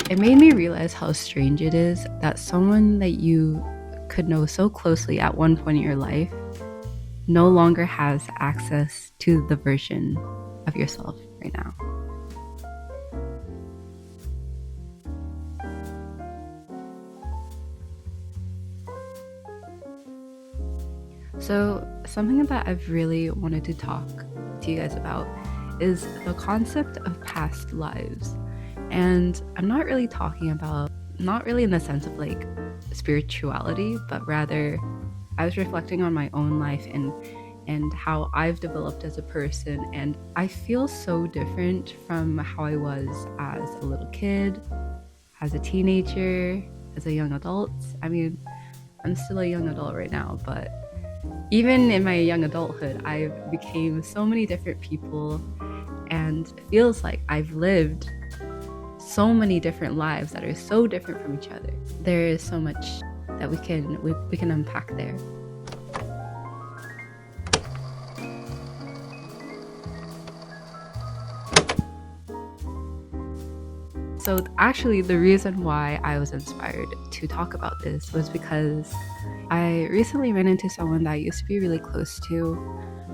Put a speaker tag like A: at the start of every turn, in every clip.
A: It made me realize how strange it is that someone that you could know so closely at one point in your life no longer has access to the version of yourself right now. So, something that I've really wanted to talk to you guys about is the concept of past lives. And I'm not really talking about, not really in the sense of like spirituality, but rather I was reflecting on my own life and how I've developed as a person, and I feel so different from how I was as a little kid, as a teenager, as a young adult. I mean, I'm still a young adult right now, but even in my young adulthood, I've became so many different people, and it feels like I've lived so many different lives that are so different from each other. There is so much that we can unpack there. So actually, the reason why I was inspired to talk about this was because I recently ran into someone that I used to be really close to,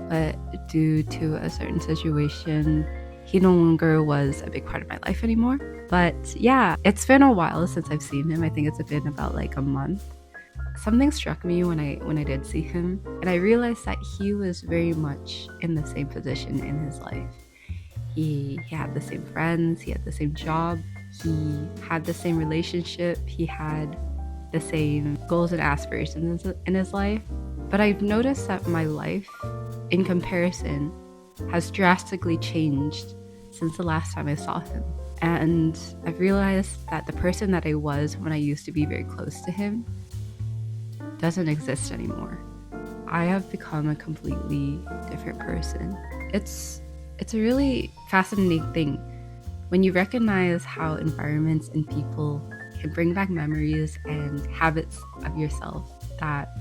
A: but due to a certain situation, he no longer was a big part of my life anymore. But yeah, it's been a while since I've seen him. I think it's been about like a month. Something struck me when I did see him, and I realized that he was very much in the same position in his life. He had the same friends, he had the same job, he had the same relationship, he had the same goals and aspirations in his life. But I've noticed that my life, in comparison, has drastically changed since the last time I saw him. And I've realized that the person that I was when I used to be very close to him doesn't exist anymore. I have become a completely different person. It's a really fascinating thing when you recognize how environments and people can bring back memories and habits of yourself that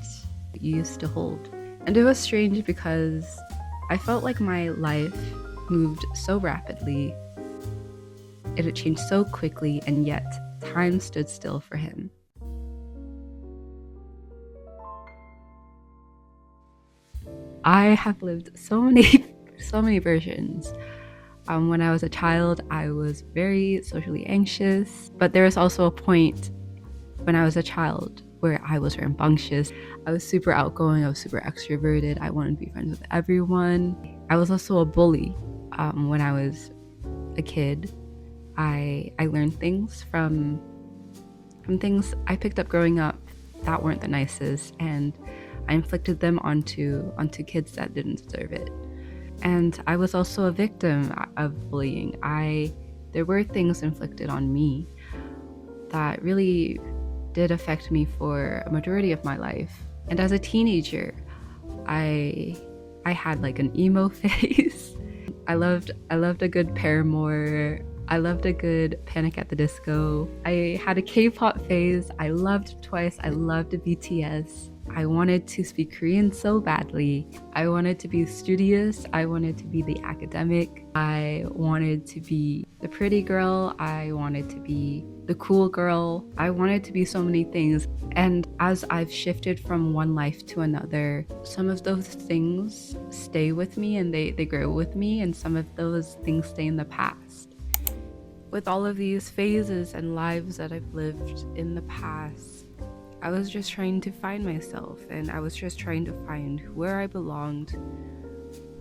A: you used to hold. And it was strange because I felt like my life moved so rapidly, it had changed so quickly, and yet time stood still for him. I have lived so many versions. When I was a child, I was very socially anxious, but there was also a point when I was a child where I was rambunctious. I was super outgoing, I was super extroverted, I wanted to be friends with everyone. I was also a bully. When I was a kid, I learned things from things I picked up growing up that weren't the nicest, and I inflicted them onto kids that didn't deserve it. And I was also a victim of bullying. There were things inflicted on me that really did affect me for a majority of my life. And as a teenager, I had like an emo phase. I loved a good Paramore. I loved a good Panic at the Disco. I had a K-pop phase. I loved Twice. I loved BTS. I wanted to speak Korean so badly. I wanted to be studious. I wanted to be the academic. I wanted to be the pretty girl. I wanted to be the cool girl. I wanted to be so many things. And as I've shifted from one life to another, some of those things stay with me and they grow with me, and some of those things stay in the past. With all of these phases and lives that I've lived in the past, I was just trying to find myself, and I was just trying to find where I belonged,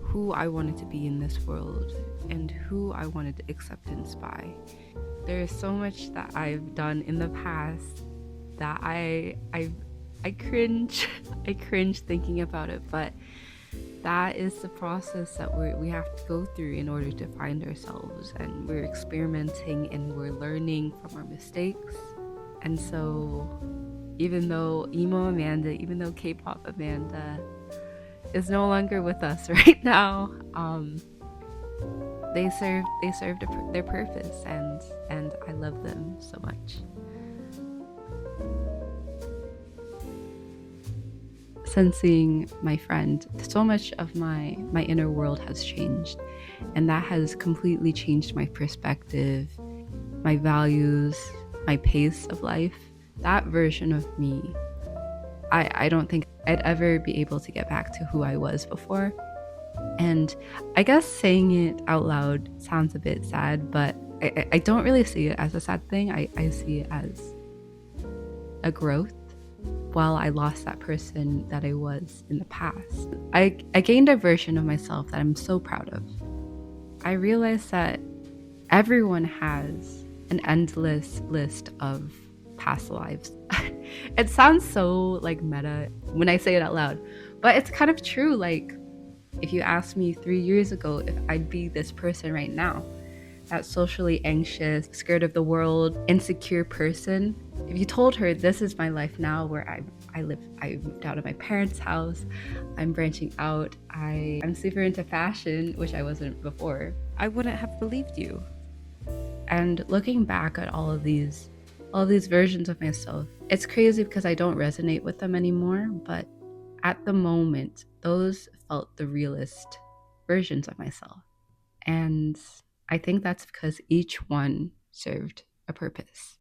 A: who I wanted to be in this world, and who I wanted acceptance by. There is so much that I've done in the past that I cringe. I cringe thinking about it, but that is the process that we have to go through in order to find ourselves, and we're experimenting and we're learning from our mistakes. And so even though emo Amanda, even though K-pop Amanda is no longer with us right now, they served their purpose, and I love them so much. Since seeing my friend, so much of my inner world has changed, and that has completely changed my perspective, my values, my pace of life, that version of me, I don't think I'd ever be able to get back to who I was before. And I guess saying it out loud sounds a bit sad, but I don't really see it as a sad thing. I see it as a growth. While I lost that person that I was in the past, I gained a version of myself that I'm so proud of. I realized that everyone has an endless list of past lives. It sounds so like meta when I say it out loud, but it's kind of true. Like, if you asked me 3 years ago if I'd be this person right now, that socially anxious, scared of the world, insecure person, if you told her this is my life now, where I moved out of my parents' house, I'm branching out, I'm super into fashion, which I wasn't before, I wouldn't have believed you. And looking back at all of these versions of myself, it's crazy because I don't resonate with them anymore, but at the moment, those felt the realest versions of myself. And I think that's because each one served a purpose.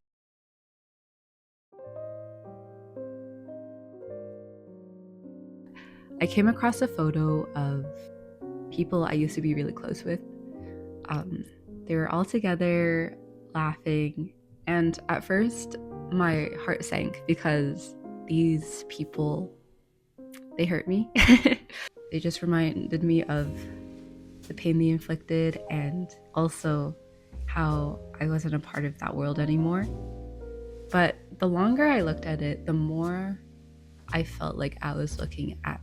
A: I came across a photo of people I used to be really close with. They were all together, laughing, and at first my heart sank because these people, they hurt me. They just reminded me of the pain they inflicted, and also how I wasn't a part of that world anymore. But the longer I looked at it, the more I felt like I was looking at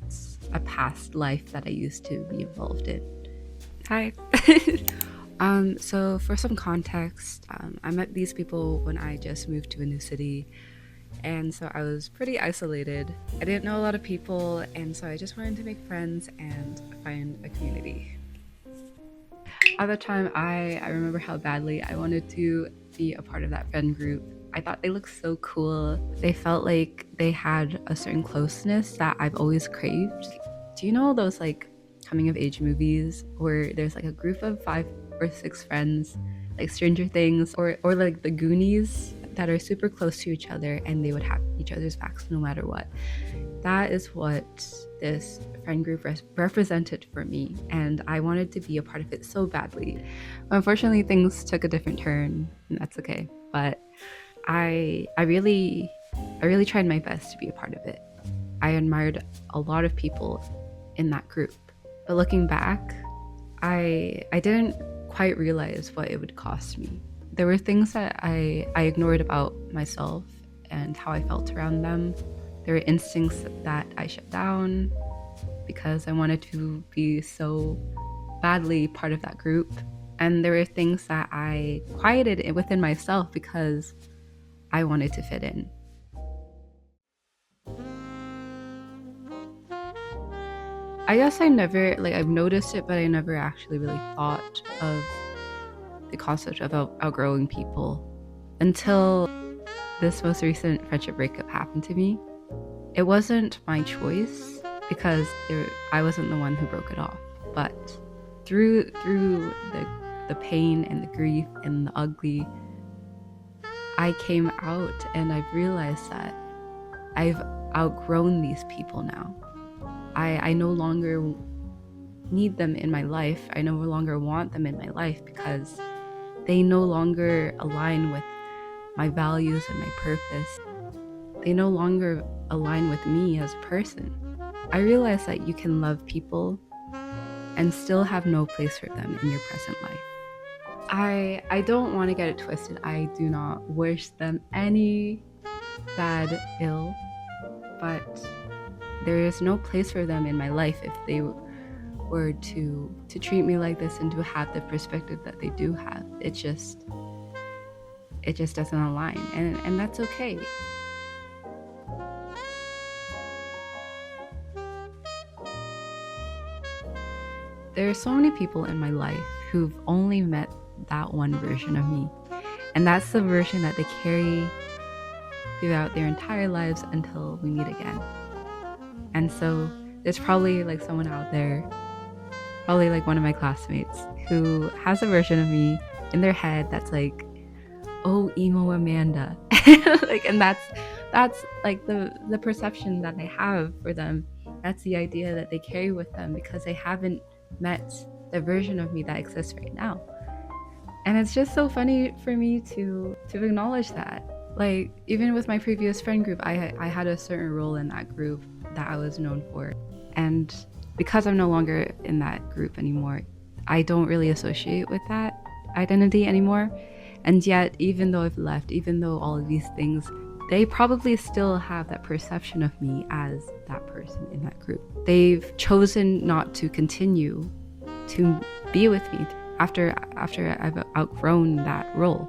A: a past life that I used to be involved in. Hi. So for some context, I met these people when I just moved to a new city, and so I was pretty isolated. I didn't know a lot of people, and so I just wanted to make friends and find a community. At the time, I remember how badly I wanted to be a part of that friend group. I thought they looked so cool. They felt like they had a certain closeness that I've always craved. Do you know those like coming of age movies where there's like a group of 5 or 6 friends, like Stranger Things or like the Goonies, that are super close to each other and they would have each other's backs no matter what? That is what this friend group represented for me, and I wanted to be a part of it so badly. Unfortunately, things took a different turn, and that's okay. But I really tried my best to be a part of it. I admired a lot of people in that group, but looking back, I didn't quite realize what it would cost me. There were things that I ignored about myself and how I felt around them. There were instincts that I shut down because I wanted to be so badly part of that group. And there were things that I quieted within myself because I wanted to fit in. I guess I've noticed it, but I never actually really thought of the concept of outgrowing people until this most recent friendship breakup happened to me. It wasn't my choice because I wasn't the one who broke it off, but through the pain and the grief and the ugly, I came out and I've realized that I've outgrown these people now. I no longer need them in my life. I no longer want them in my life because they no longer align with my values and my purpose. They no longer align with me as a person. I realized that you can love people and still have no place for them in your present life. I don't want to get it twisted. I do not wish them any bad ill, but there is no place for them in my life if they were to treat me like this and to have the perspective that they do have. It just doesn't align, and that's okay. There are so many people in my life who've only met that one version of me, and that's the version that they carry throughout their entire lives until we meet again. And so there's probably like someone out there, probably like one of my classmates, who has a version of me in their head that's like oh, emo Amanda. Like, and that's like the perception that I have for them. That's the idea that they carry with them because they haven't met the version of me that exists right now. And it's just so funny for me to acknowledge that. Like, even with my previous friend group, I had a certain role in that group that I was known for. And because I'm no longer in that group anymore, I don't really associate with that identity anymore. And yet, even though I've left, even though all of these things, they probably still have that perception of me as that person in that group. They've chosen not to continue to be with me after I've outgrown that role.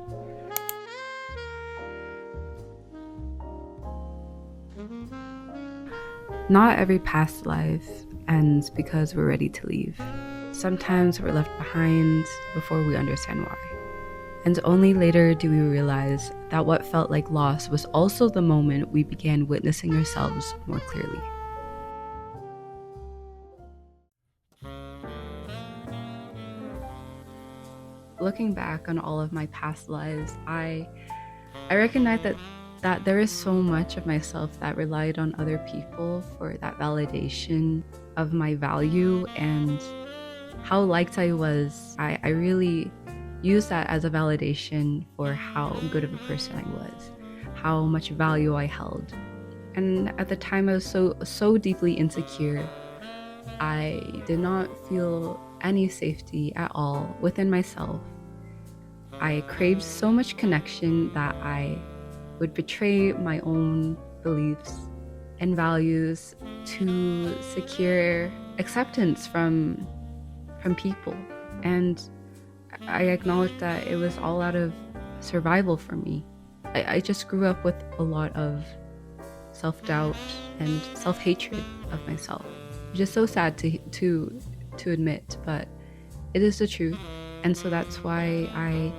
A: Not every past life ends because we're ready to leave. Sometimes we're left behind before we understand why. And only later do we realize that what felt like loss was also the moment we began witnessing ourselves more clearly. Looking back on all of my past lives, I recognize that there is so much of myself that relied on other people for that validation of my value and how liked I was. I really used that as a validation for how good of a person I was, how much value I held. And at the time I was so deeply insecure. I did not feel any safety at all within myself. I craved so much connection that I would betray my own beliefs and values to secure acceptance from people. And I acknowledged that it was all out of survival for me. I just grew up with a lot of self-doubt and self-hatred of myself, which is so sad to admit, but it is the truth. And so that's why I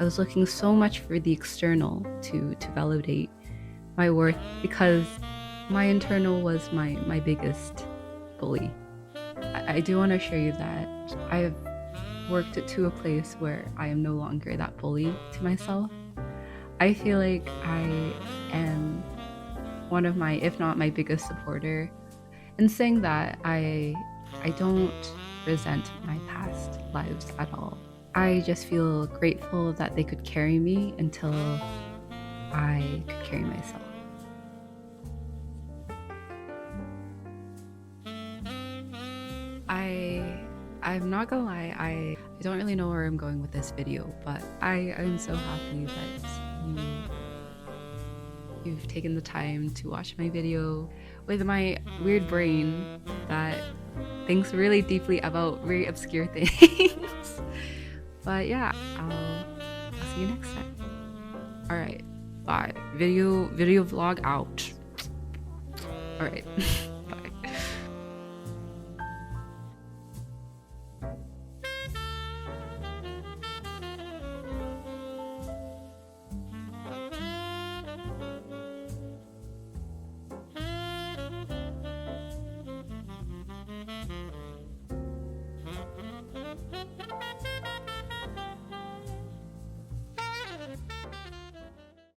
A: was looking so much for the external to validate my worth, because my internal was my biggest bully. I do want to assure you that I've worked it to a place where I am no longer that bully to myself. I feel like I am one of my, if not my biggest supporter. In saying that, I don't resent my past lives at all. I just feel grateful that they could carry me until I could carry myself. I'm not gonna lie, I don't really know where I'm going with this video, but I'm so happy that you've taken the time to watch my video with my weird brain that thinks really deeply about very obscure things. But yeah, I'll see you next time. All right, bye. Video vlog out. All right.